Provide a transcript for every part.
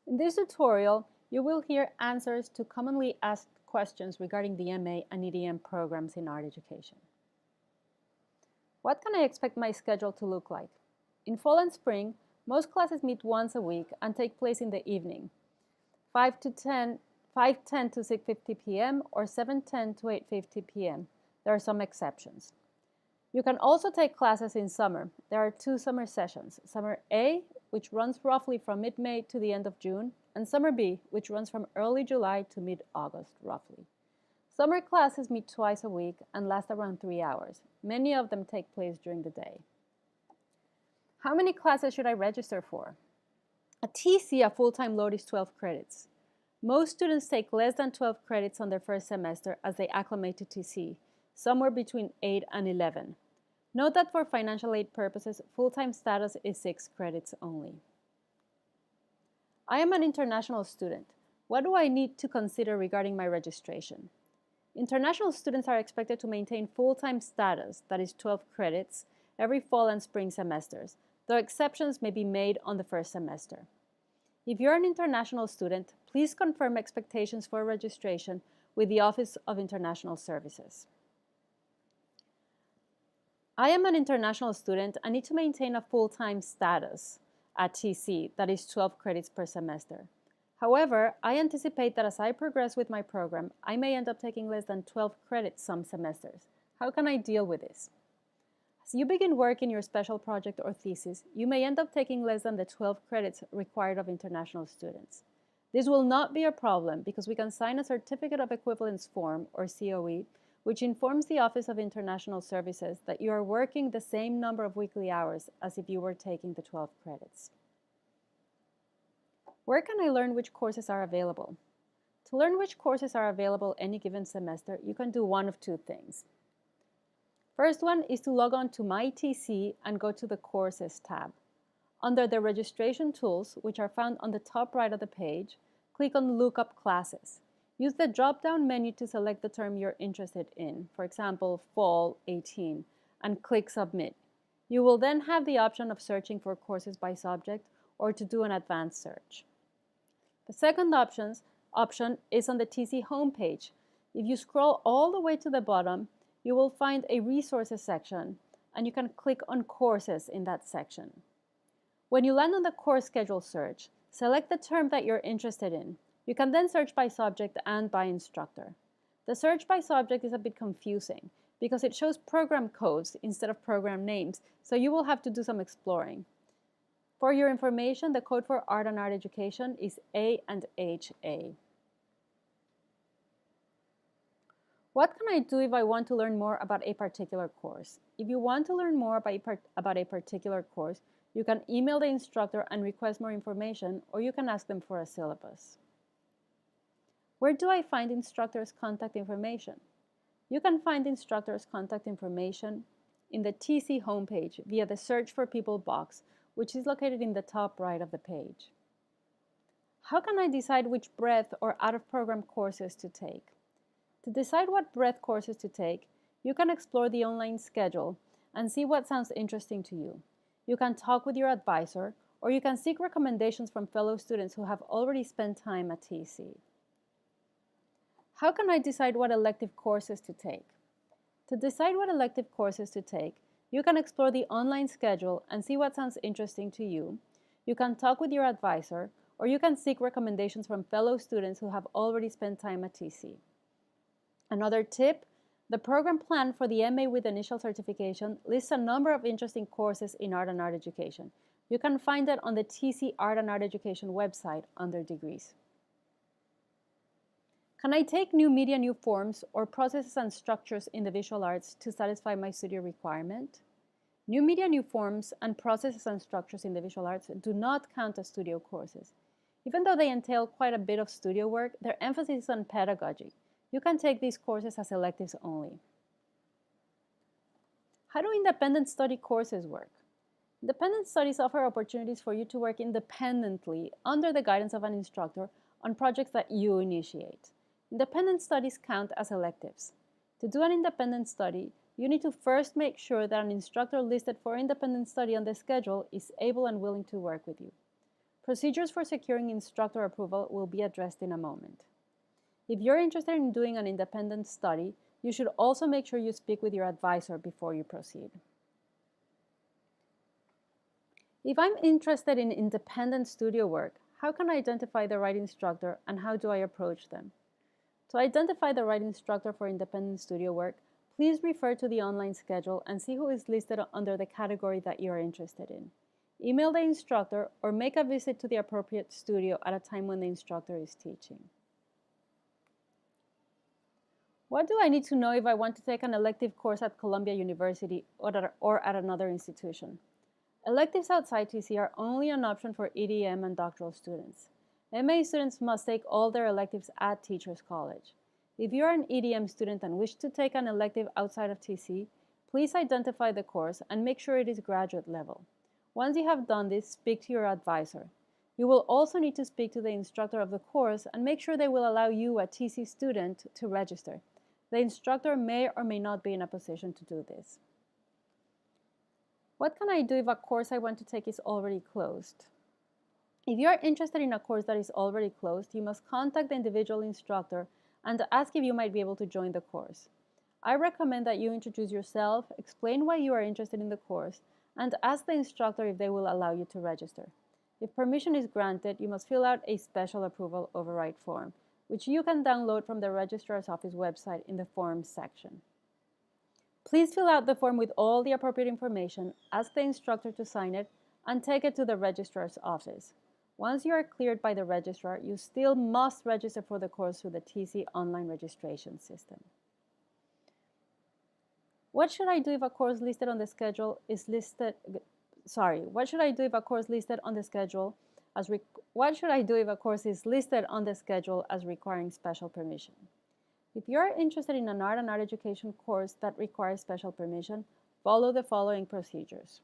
In this tutorial, you will hear answers to commonly asked questions regarding the MA and EDM programs in art education. What can I expect my schedule to look like? In fall and spring, most classes meet once a week and take place in the evening, 5:10 to 6:50 p.m. or 7:10 to 8:50 p.m. There are some exceptions. You can also take classes in summer. There are two summer sessions, Summer A, which runs roughly from mid-May to the end of June, and Summer B, which runs from early July to mid-August, roughly. Summer classes meet twice a week and last around 3 hours. Many of them take place during the day. How many classes should I register for? At TC, a full-time load is 12 credits. Most students take less than 12 credits on their first semester as they acclimate to TC, somewhere between 8 and 11. Note that for financial aid purposes, full-time status is 6 credits only. I am an international student. What do I need to consider regarding my registration? International students are expected to maintain full-time status, that is 12 credits, every fall and spring semesters, though exceptions may be made on the first semester. If you're an international student, please confirm expectations for registration with the Office of International Services. I am an international student and need to maintain a full-time status at TC, that is 12 credits per semester. However, I anticipate that as I progress with my program, I may end up taking less than 12 credits some semesters. How can I deal with this? As you begin work in your special project or thesis, you may end up taking less than the 12 credits required of international students. This will not be a problem because we can sign a Certificate of Equivalence form, or COE, which informs the Office of International Services that you are working the same number of weekly hours as if you were taking the 12 credits. Where can I learn which courses are available? To learn which courses are available any given semester, you can do one of two things. First one is to log on to MyTC and go to the Courses tab. Under the registration tools, which are found on the top right of the page, click on Look Up Classes. Use the drop-down menu to select the term you're interested in, for example, Fall 18, and click Submit. You will then have the option of searching for courses by subject or to do an advanced search. The second option is on the TC homepage. If you scroll all the way to the bottom, you will find a Resources section, and you can click on Courses in that section. When you land on the course schedule search, select the term that you're interested in. You can then search by subject and by instructor. The search by subject is a bit confusing because it shows program codes instead of program names, so you will have to do some exploring. For your information, the code for art and art education is A&HA. What can I do if I want to learn more about a particular course? If you want to learn more about a particular course, you can email the instructor and request more information, or you can ask them for a syllabus. Where do I find instructors' contact information? You can find instructors' contact information in the TC homepage via the Search for People box, which is located in the top right of the page. How can I decide which breadth or out-of-program courses to take? To decide what breadth courses to take, you can explore the online schedule and see what sounds interesting to you. You can talk with your advisor, or you can seek recommendations from fellow students who have already spent time at TC. How can I decide what elective courses to take? To decide what elective courses to take, you can explore the online schedule and see what sounds interesting to you. You can talk with your advisor, or you can seek recommendations from fellow students who have already spent time at TC. Another tip, the program plan for the MA with initial certification lists a number of interesting courses in art and art education. You can find it on the TC Art and Art Education website under Degrees. Can I take new media, new forms, or processes and structures in the visual arts to satisfy my studio requirement? New media, new forms, and processes and structures in the visual arts do not count as studio courses. Even though they entail quite a bit of studio work, their emphasis is on pedagogy. You can take these courses as electives only. How do independent study courses work? Independent studies offer opportunities for you to work independently under the guidance of an instructor on projects that you initiate. Independent studies count as electives. To do an independent study, you need to first make sure that an instructor listed for independent study on the schedule is able and willing to work with you. Procedures for securing instructor approval will be addressed in a moment. If you're interested in doing an independent study, you should also make sure you speak with your advisor before you proceed. If I'm interested in independent studio work, how can I identify the right instructor and how do I approach them? To identify the right instructor for independent studio work, please refer to the online schedule and see who is listed under the category that you are interested in. Email the instructor or make a visit to the appropriate studio at a time when the instructor is teaching. What do I need to know if I want to take an elective course at Columbia University or at another institution? Electives outside TC are only an option for EDM and doctoral students. MA students must take all their electives at Teachers College. If you are an EDM student and wish to take an elective outside of TC, please identify the course and make sure it is graduate level. Once you have done this, speak to your advisor. You will also need to speak to the instructor of the course and make sure they will allow you, a TC student, to register. The instructor may or may not be in a position to do this. What can I do if a course I want to take is already closed? If you are interested in a course that is already closed, you must contact the individual instructor and ask if you might be able to join the course. I recommend that you introduce yourself, explain why you are interested in the course, and ask the instructor if they will allow you to register. If permission is granted, you must fill out a special approval override form, which you can download from the Registrar's Office website in the Forms section. Please fill out the form with all the appropriate information, ask the instructor to sign it, and take it to the Registrar's Office. Once you are cleared by the registrar, you still must register for the course through the TC online registration system. What should I do if a course listed on the schedule is listed? What should I do if a course listed on the schedule what should I do if a course is listed on the schedule as requiring special permission? If you are interested in an art and art education course that requires special permission, follow the following procedures.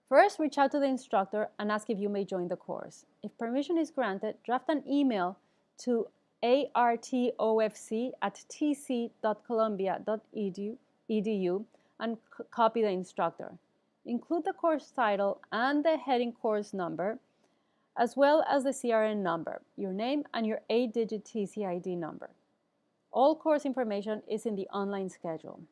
First, reach out to the instructor and ask if you may join the course. If permission is granted, draft an email to artofc@tc.columbia.edu and copy the instructor. Include the course title and the heading course number, as well as the CRN number, your name, and your 8-digit TC ID number. All course information is in the online schedule.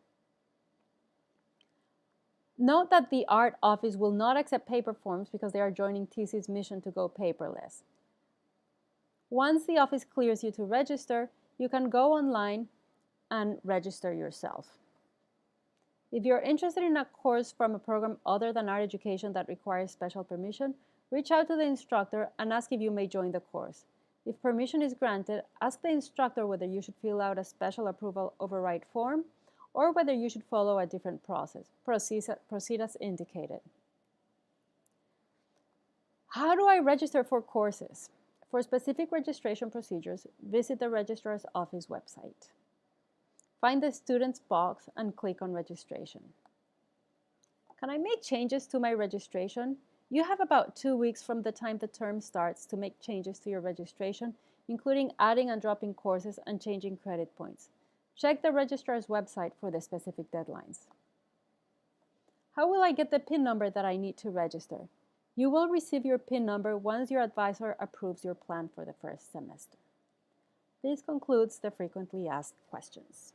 Note that the ART office will not accept paper forms because they are joining TC's mission to go paperless. Once the office clears you to register, you can go online and register yourself. If you're interested in a course from a program other than art education that requires special permission, reach out to the instructor and ask if you may join the course. If permission is granted, ask the instructor whether you should fill out a special approval override form or whether you should follow a different process. Proceed as indicated. How do I register for courses? For specific registration procedures, visit the Registrar's Office website. Find the Students box and click on Registration. Can I make changes to my registration? You have about 2 weeks from the time the term starts to make changes to your registration, including adding and dropping courses and changing credit points. Check the registrar's website for the specific deadlines. How will I get the PIN number that I need to register? You will receive your PIN number once your advisor approves your plan for the first semester. This concludes the frequently asked questions.